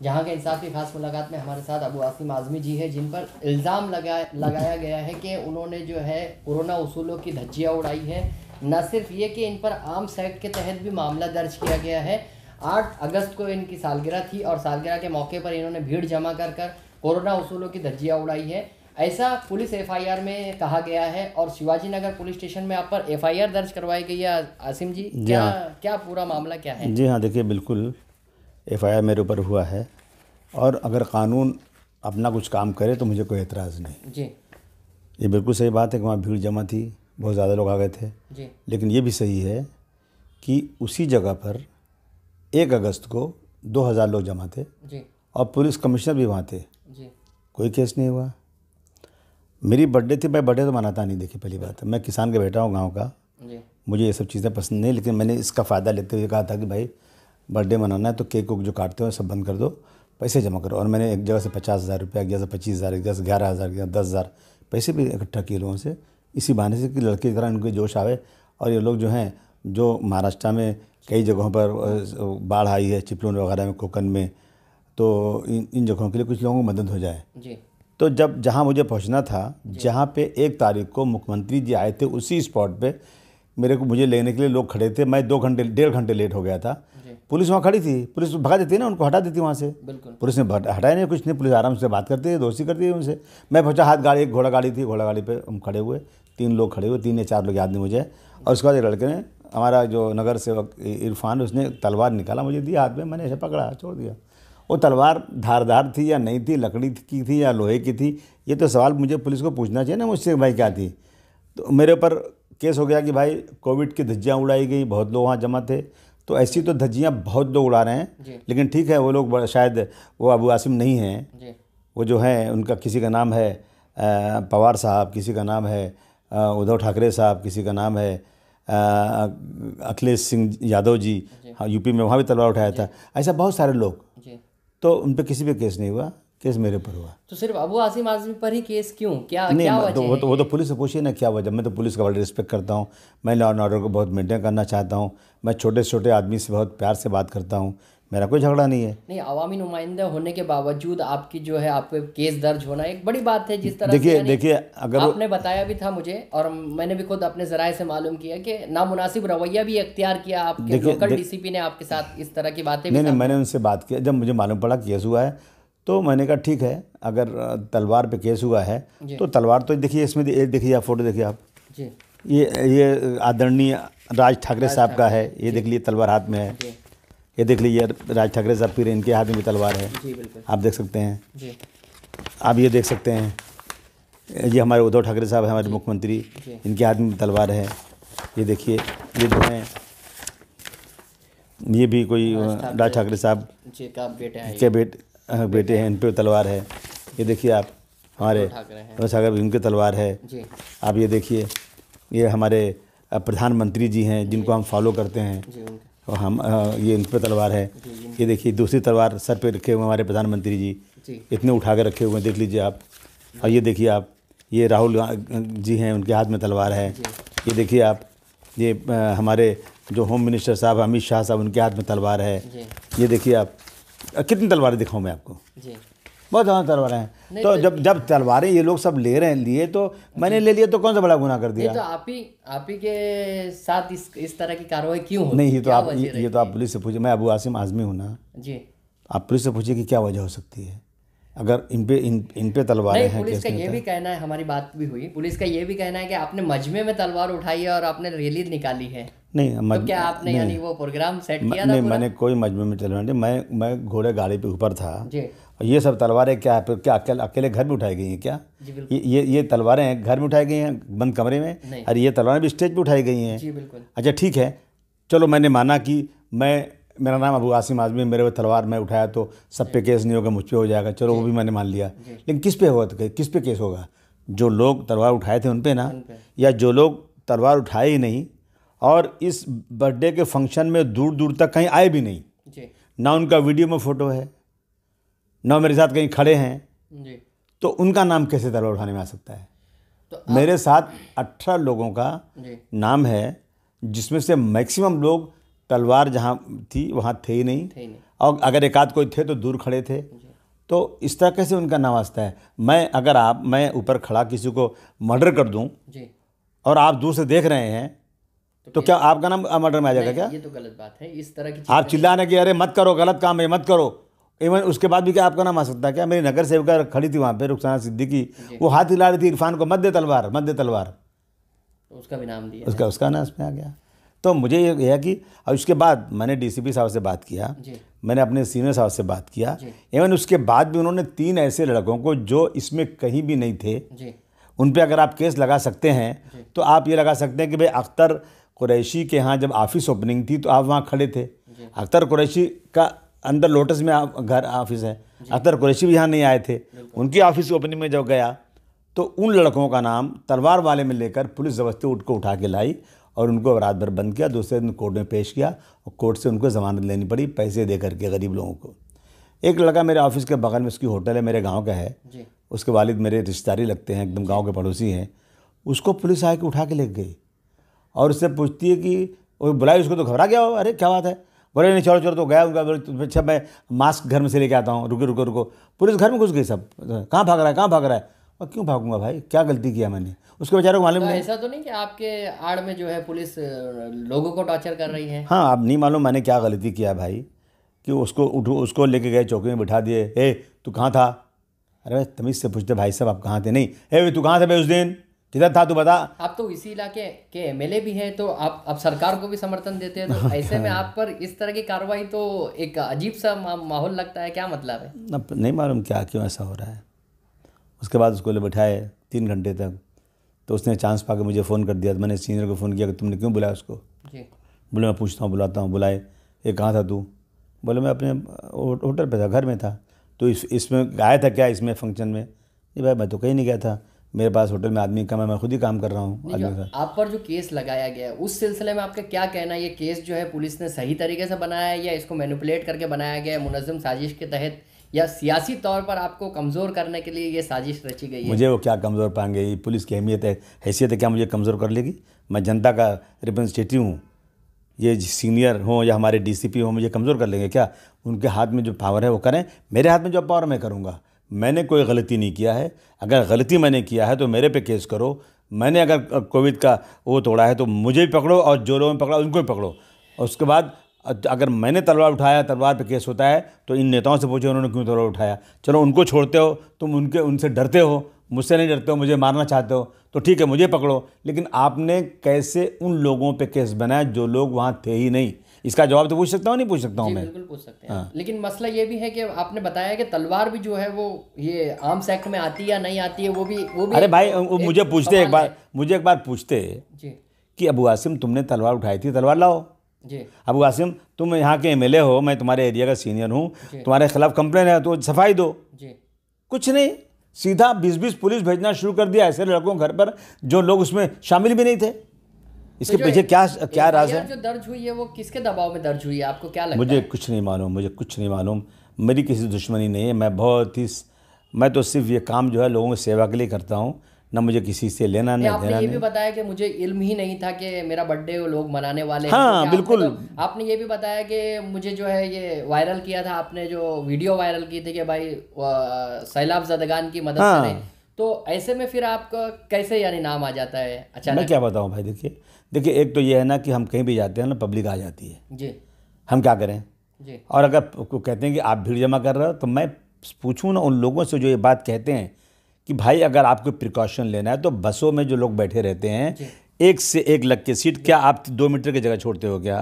जहां के इंसाफ की खास मुलाकात में हमारे साथ अबू आसिम आज़मी जी है, जिन पर इल्ज़ाम लगाया गया है कि उन्होंने जो है कोरोना उसूलों की धज्जियां उड़ाई है। न सिर्फ ये कि इन पर आर्म्स एक्ट के तहत भी मामला दर्ज किया गया है। 8 अगस्त को इनकी सालगिरह थी और सालगिरह के मौके पर इन्होंने भीड़ जमा कर कोरोना उसूलों की धज्जियां उड़ाई है, ऐसा पुलिस एफआईआर में कहा गया है। और शिवाजी नगर पुलिस स्टेशन में आप पर एफआईआर दर्ज करवाई गई है आसिम जी, क्या पूरा मामला क्या है? जी हाँ, देखिए बिल्कुल एफआईआर मेरे ऊपर हुआ है और अगर कानून अपना कुछ काम करे तो मुझे कोई एतराज़ नहीं जी। ये बिल्कुल सही बात है कि वहाँ भीड़ जमा थी, बहुत ज़्यादा लोग आ गए थे जी। लेकिन ये भी सही है कि उसी जगह पर 1 अगस्त को 2000 लोग जमा थे जी। और पुलिस कमिश्नर भी वहाँ थे जी। कोई केस नहीं हुआ। मेरी बर्थडे थी, मैं बर्थडे तो मनाता नहीं, देखिए पहली बात है मैं किसान का बेटा हूँ गांव का जी। मुझे ये सब चीज़ें पसंद नहीं, लेकिन मैंने इसका फ़ायदा लेते हुए कहा था कि भाई बर्थडे मनाना है तो केक जो काटते हो सब बंद कर दो, पैसे जमा करो। और मैंने एक जगह से 50,000 रुपया, एक जगह से 25,000, एक जगह से 11,000, 10,000 पैसे भी इकट्ठा किए लोगों से, इसी बहाने से कि लड़के की तरह उनके जोश आवे। और ये लोग जो हैं, जो महाराष्ट्र में कई जगहों पर बाढ़ आई है, चिपलून वगैरह में, कोकन में, तो इन जगहों के लिए कुछ लोगों को मदद हो जाए। जी। तो जहाँ मुझे पहुँचना था, जहाँ पे 1 तारीख को मुख्यमंत्री जी आए थे, उसी स्पॉट पे मुझे लेने के लिए लोग खड़े थे। मैं 1.5 घंटे लेट हो गया था। पुलिस वहाँ खड़ी थी, पुलिस भगा देती है ना, उनको हटा देती वहाँ से। पुलिस ने हटाया नहीं, कुछ नहीं, पुलिस आराम से बात करती है, दोस्ती करती है उनसे। मैं पहुँचा, हाथ गाड़ी, एक घोड़ा गाड़ी थी, घोड़ा गाड़ी पे हम खड़े हुए, 3 लोग खड़े हुए, 3 या 4 लोग याद नहीं मुझे। और उसके बाद एक लड़के ने, हमारा जो नगर सेवक इरफान, उसने तलवार निकाला, मुझे दिया हाथ में, मैंने ऐसे पकड़ा, छोड़ दिया। वो तलवार धारदार थी या नहीं थी, लकड़ी की थी या लोहे की थी, ये तो सवाल मुझे पुलिस को पूछना चाहिए ना मुझसे, भाई क्या थी। तो मेरे ऊपर केस हो गया कि भाई कोविड की धज्जियाँ उड़ाई गई, बहुत लोग वहाँ जमा थे। तो ऐसी तो धज्जियाँ बहुत लोग उड़ा रहे हैं, लेकिन ठीक है, वो लोग शायद वो अबू आसिम नहीं हैं, वो जो हैं उनका किसी का नाम है पवार साहब, किसी का नाम है उद्धव ठाकरे साहब, किसी का नाम है अखिलेश सिंह यादव जी, हाँ यूपी में वहाँ भी तलवार उठाया था, ऐसा बहुत सारे लोग। तो उन पर किसी पे केस नहीं हुआ, केस मेरे पर हुआ। तो सिर्फ अबू आसिम आज़मी पर ही केस क्यों? क्या नहीं, क्या वजह है? वो तो पुलिस से पूछिए ना क्या वजह। मैं तो पुलिस का बड़ा रिस्पेक्ट करता हूँ, मैं लॉ एंड ऑर्डर को बहुत मेंटेन करना चाहता हूँ, मैं छोटे से छोटे आदमी से बहुत प्यार से बात करता हूँ, मेरा कोई झगड़ा नहीं है। नहीं, अवामी नुमाइंदा होने के बावजूद आपकी जो है, आप पे केस दर्ज होना एक बड़ी बात है। जिस तरह देखिए अगर आपने बताया भी था मुझे, और मैंने भी खुद अपने ज़राए से मालूम किया कि नामुनासिब रवैया भी अख्तियार किया आपके लोकल डीसीपी ने आपके साथ, इस तरह की बातें भी। नहीं, मैंने उनसे बात किया, जब मुझे मालूम पड़ा केस हुआ है तो मैंने कहा ठीक है, अगर तलवार पे केस हुआ है तो तलवार तो देखिए, इसमें देखिए आप, फोटो देखिए आप जी, ये आदरणीय राज ठाकरे साहब का है, ये देख लीजिए तलवार हाथ में है, ये देख लीजिए राज ठाकरे साहब, फिर इनके हाथ में भी तलवार है, आप देख सकते हैं, आप ये देख सकते हैं, ये हमारे उद्धव ठाकरे साहब हैं, हमारे मुख्यमंत्री, इनके हाथ में तलवार है, ये देखिए, ये जो हैं ये भी कोई राज ठाकरे साहब के बेटे हैं, इन पे तलवार है, ये देखिए आप, हमारे ठाकरे इनके तलवार है। आप ये देखिए, ये हमारे प्रधानमंत्री जी हैं जिनको हम फॉलो करते हैं, और हम ये इन पे तलवार है। ये देखिए दूसरी तलवार सर पे रखे हुए हमारे प्रधानमंत्री जी, इतने उठा के रखे हुए हैं, देख लीजिए आप। और ये देखिए आप, ये राहुल जी हैं, उनके हाथ में तलवार है। ये देखिए आप, ये हमारे जो होम मिनिस्टर साहब अमित शाह साहब, उनके हाथ में तलवार है। ये देखिए आप, कितनी तलवारें दिखाऊं मैं आपको, बहुत ज़्यादा तलवारें हैं। तो जब तलवारें ये लोग सब ले रहे हैं, लिए तो मैंने ले लिया, तो कौन सा बड़ा गुनाह कर दिया? तो आप ही के साथ इस तरह की कार्रवाई क्यों होती? नहीं, ये तो आप पुलिस से पूछिए, मैं अबू आसिम आज़मी हूँ ना जी, आप पुलिस से पूछिए कि क्या वजह हो सकती है अगर इन पे तलवारें हैं। पुलिस का ये भी कहना है, हमारी बात भी हुई, पुलिस का ये भी कहना है कि आपने मजमे में तलवार उठाई है और आपने रैली निकाली है। नहीं, तो क्या आपने यानी वो प्रोग्राम सेट किया था? नहीं, मैंने कोई मजमे में तलवार नहीं, मैं घोड़े गाड़ी पे ऊपर था जी। और ये सब तलवारें क्या है, क्या अकेले घर में उठाई गई हैं क्या? ये तलवारें घर में उठाई गई हैं बंद कमरे में, और ये तलवारें भी स्टेज पे उठाई गई हैं जी, बिल्कुल। अच्छा ठीक है, चलो मैंने माना कि मेरा नाम अबू आसिम आज़मी, मेरे तलवार मैं उठाया तो सब पे केस नहीं होगा, मुझ पे हो जाएगा, चलो वो भी मैंने मान लिया। लेकिन किस पे होगा, किस पे केस होगा? जो लोग तलवार उठाए थे उन पे ना, या जो लोग तलवार उठाए ही नहीं और इस बर्थडे के फंक्शन में दूर दूर तक कहीं आए भी नहीं जी। ना उनका वीडियो में फ़ोटो है, ना मेरे साथ कहीं खड़े हैं जी। तो उनका नाम कैसे तलवार उठाने में आ सकता है? तो मेरे साथ 18 लोगों का नाम है, जिसमें से मैक्सिमम लोग तलवार जहाँ थी वहाँ थे ही नहीं, और अगर एक आध कोई थे तो दूर खड़े थे। तो इस तरह कैसे उनका नाम वास्ता है। मैं ऊपर खड़ा किसी को मर्डर कर दूं जी, और आप दूर से देख रहे हैं तो क्या आपका नाम मर्डर में आ जाएगा क्या? ये तो गलत बात है। इस तरह की आप चिल्लाने की अरे मत करो, गलत काम है, मत करो, इवन उसके बाद भी क्या आपका नाम आ सकता है क्या? मेरी नगर सेविका खड़ी थी वहाँ पे, रुखसाना सिद्दीकी, वो हाथ हिला रही थी इरफान को, मत दे तलवार, मत दे तलवार, तो उसका भी नाम दिया उसका नाम उसमें आ गया। तो मुझे ये है कि और उसके बाद मैंने डीसीपी साहब से बात किया, जी, मैंने अपने सीनियर साहब से बात किया, जी, इवन उसके बाद भी उन्होंने 3 ऐसे लड़कों को जो इसमें कहीं भी नहीं थे, जी, उन पे अगर आप केस लगा सकते हैं तो आप ये लगा सकते हैं कि भाई अख्तर कुरैशी के यहाँ जब ऑफिस ओपनिंग थी तो आप वहाँ खड़े थे। अख्तर कुरैशी का अंदर लोटस में घर ऑफिस है, अख्तर कुरैशी भी यहाँ नहीं आए थे, उनकी ऑफिस ओपनिंग में जब गया तो उन लड़कों का नाम तलवार वाले में लेकर पुलिस ज़बरदस्ती उठा के लाई और उनको रात भर बंद किया, दूसरे दिन कोर्ट में पेश किया और कोर्ट से उनको ज़मानत लेनी पड़ी पैसे दे करके गरीब लोगों को। एक लड़का मेरे ऑफिस के बगल में, उसकी होटल है, मेरे गांव का है, उसके वालिद मेरे रिश्तेदारी लगते हैं, एकदम गांव के पड़ोसी हैं, उसको पुलिस आके उठा के ले गई और उससे पूछती है कि वो बुलाई उसको, तो घबरा गया हो, अरे क्या बात है, बोले नहीं छोड़ो छोड़ो, तो गया उनका, अच्छा मैं मास्क घर में से लेके आता हूँ, रुको रुको रुको, पुलिस घर में घुस गई, सब कहाँ भाग रहा है, कहाँ भाग रहा है, और क्यों भागूंगा भाई, क्या गलती किया मैंने, उसके बेचारे को मालूम तो नहीं। ऐसा तो नहीं कि आपके आड़ में जो है पुलिस लोगों को टॉर्चर कर रही है? हाँ, अब नहीं मालूम मैंने क्या गलती किया भाई कि उसको लेके गए, चौकी में बिठा दिए, ए तू कहाँ था, अरे भाई तमीज़ से पूछते भाई साहब आप कहाँ थे, नहीं ए तू कहाँ था भाई उस दिन, किधर था तू बता। आप तो इसी इलाके के एमएलए भी हैं, तो आप सरकार को भी समर्थन देते हैं, तो ऐसे में आप पर इस तरह की कार्रवाई तो एक अजीब सा माहौल लगता है, क्या मतलब है? अब नहीं मालूम क्या क्यों ऐसा हो रहा है। उसके बाद उसको ले बैठाए 3 घंटे तक, तो उसने चांस पा के मुझे फ़ोन कर दिया, तो मैंने सीनियर को फ़ोन किया कि तुमने क्यों बुलाया उसको। जी, बोले मैं पूछता हूँ, बुलाता हूँ, बुलाए, ये कहाँ था तू, बोले मैं अपने होटल पे था, घर में था, तो इसमें आया था क्या इसमें फंक्शन में, ये भाई मैं तो कहीं नहीं गया था, मेरे पास होटल में आदमी कम है, मैं खुद ही काम कर रहा हूँ आदमी का। आप पर जो केस लगाया गया है उस सिलसिले में आपका क्या कहना है? ये केस जो है पुलिस ने सही तरीके से बनाया है या इसको मैनिपुलेट करके बनाया गया है, मुनज़्ज़म साजिश के तहत, या सियासी तौर पर आपको कमज़ोर करने के लिए ये साजिश रची गई है? मुझे वो क्या कमज़ोर पाएंगे, ये पुलिस की अहमियत है, हैसियत है, क्या मुझे कमज़ोर कर लेगी? मैं जनता का रिप्रेजेंटेटिव हूँ, ये सीनियर हों या हमारे डीसीपी हों, मुझे कमज़ोर कर लेंगे क्या? उनके हाथ में जो पावर है वो करें, मेरे हाथ में जो पावर मैं करूँगा। मैंने कोई गलती नहीं किया है, अगर गलती मैंने किया है तो मेरे पे केस करो, मैंने अगर कोविड का वो तोड़ा है तो मुझे भी पकड़ो और जो लोगों ने पकड़ा उनको भी पकड़ो, और उसके बाद अगर मैंने तलवार उठाया, तलवार पे केस होता है तो इन नेताओं से पूछो उन्होंने क्यों तलवार उठाया। चलो उनको छोड़ते हो तुम, उनसे डरते हो, मुझसे नहीं डरते हो, मुझे मारना चाहते हो तो ठीक है मुझे पकड़ो, लेकिन आपने कैसे उन लोगों पे केस बनाया जो लोग वहाँ थे ही नहीं? इसका जवाब तो पूछ सकता हूँ, नहीं पूछ सकता हूँ मैं? बिल्कुल पूछ सकते हैं। लेकिन मसला ये भी है कि आपने बताया कि तलवार भी जो है वो ये आर्म्स एक्ट में आती है या नहीं आती है, वो भी अरे भाई मुझे पूछते एक बार पूछते जी, कि अबू आसिम तुमने तलवार उठाई थी, तलवार लाओ। जी, अबू आसिम तुम यहाँ के एमएलए हो, मैं तुम्हारे एरिया का सीनियर हूँ, तुम्हारे खिलाफ कंप्लेन है तो सफाई दो। जी, कुछ नहीं, सीधा 20-20 पुलिस भेजना शुरू कर दिया ऐसे लड़कों घर पर जो लोग उसमें शामिल भी नहीं थे। इसके पीछे क्या राज है? जो दर्ज हुई है वो किसके दबाव में दर्ज हुई है, आपको क्या लगता है? मुझे कुछ नहीं मालूम, मेरी किसी दुश्मनी नहीं है, मैं तो सिर्फ ये काम जो है लोगों की सेवा के लिए करता हूँ, ना मुझे किसी से लेना नहीं आपने देना ये नहीं। भी बताया कि मुझे इल्म ही नहीं था कि मेरा बर्थडे लोग मनाने वाले हैं। हाँ, तो बिल्कुल। आपने ये भी बताया कि मुझे जो है ये वायरल किया था, आपने जो वीडियो वायरल की थी कि भाई सैलाब ज़दगान की मदद करें, तो ऐसे में फिर आपका कैसे यानी नाम आ जाता है अचानक? मैं क्या बताऊँ भाई, देखिए एक तो ये है ना कि हम कहीं भी जाते हैं ना, पब्लिक आ जाती है जी, हम क्या करें जी, और अगर कहते हैं कि आप भीड़ जमा कर रहे हो तो मैं पूछूं ना उन लोगों से जो ये बात कहते हैं कि भाई अगर आपको प्रिकॉशन लेना है तो बसों में जो लोग बैठे रहते हैं एक से एक लग के सीट, क्या आप 2 मीटर की जगह छोड़ते हो क्या?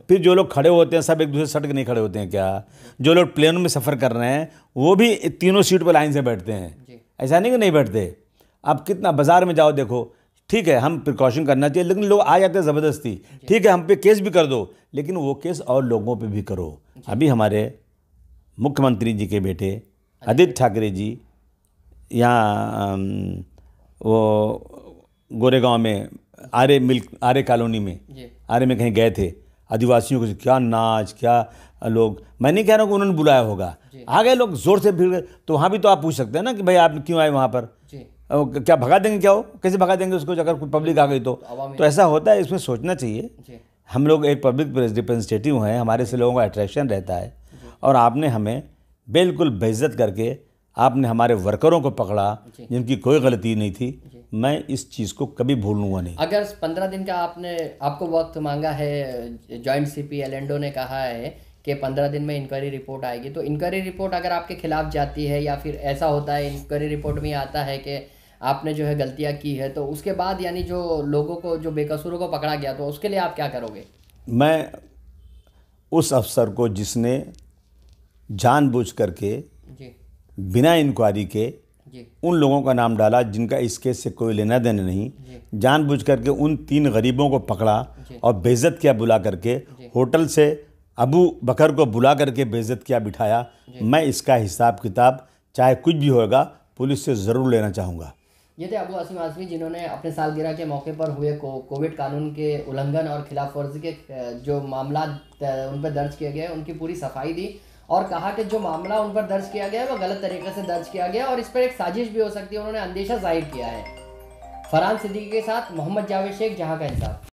फिर जो लोग खड़े होते हैं सब एक दूसरे सट के नहीं खड़े होते हैं क्या? जो लोग प्लेनों में सफ़र कर रहे हैं वो भी तीनों सीट पर लाइन से बैठते हैं, ऐसा नहीं कि नहीं बैठते। अब कितना बाजार में जाओ देखो, ठीक है हम प्रिकॉशन करना चाहिए लेकिन लोग आ जाते हैं ज़बरदस्ती, ठीक है हम पे केस भी कर दो लेकिन वो केस और लोगों पे भी करो। अभी हमारे मुख्यमंत्री जी के बेटे आदित्य ठाकरे जी यहाँ वो गोरेगांव में आर्य कॉलोनी में आर्य में कहीं गए थे, आदिवासियों को क्या नाच, क्या लोग, मैं नहीं कह रहा हूँ कि उन्होंने बुलाया होगा, आ गए लोग जोर से भीड़ गए, तो वहाँ भी तो आप पूछ सकते हैं ना कि भाई आप क्यों आए वहाँ पर, क्या भगा देंगे? क्या हो, कैसे भगा देंगे उसको अगर कोई पब्लिक आ गई तो ऐसा होता है, इसमें सोचना चाहिए। हम लोग एक पब्लिक रिप्रेजेंटेटिव हैं, हमारे से लोगों का अट्रैक्शन रहता है और आपने हमें बिल्कुल बेइज्जत करके आपने हमारे वर्करों को पकड़ा जिनकी कोई गलती नहीं थी। मैं इस चीज़ को कभी भूलूंगा नहीं। अगर 15 दिन का आपको वक्त मांगा है, जॉइंट सीपी एलेंडो ने कहा है कि 15 दिन में इंक्वायरी रिपोर्ट आएगी, तो इंक्वायरी रिपोर्ट अगर आपके खिलाफ जाती है या फिर ऐसा होता है इंक्वायरी रिपोर्ट में आता है कि आपने जो है गलतियां की है, तो उसके बाद यानी जो लोगों को, जो बेकसूरों को पकड़ा गया, तो उसके लिए आप क्या करोगे? मैं उस अफसर को जिसने जानबूझ करके जी बिना इंक्वायरी के जी उन लोगों का नाम डाला जिनका इस केस से कोई लेना देना नहीं, जानबूझ करके उन 3 गरीबों को पकड़ा और बेइज्जत किया बुला करके, होटल से अबू बकर को बुला करके बेइज्जत किया बिठाया। मैं इसका हिसाब किताब चाहे कुछ भी होगा पुलिस से ज़रूर लेना चाहूँगा। ये थे अबू आसिम आज़मी, जिन्होंने अपने सालगिरह के मौके पर हुए कोविड कानून के उल्लंघन और खिलाफ वर्जी के जो मामला उन पर दर्ज किए गए, उनकी पूरी सफाई दी और कहा कि जो मामला उन पर दर्ज किया गया है वो गलत तरीके से दर्ज किया गया और इस पर एक साजिश भी हो सकती है। उन्होंने अंदेशा जाहिर किया है। फरहान सिद्दीकी के साथ मोहम्मद जावेद शेख, जहां का इंसाफ।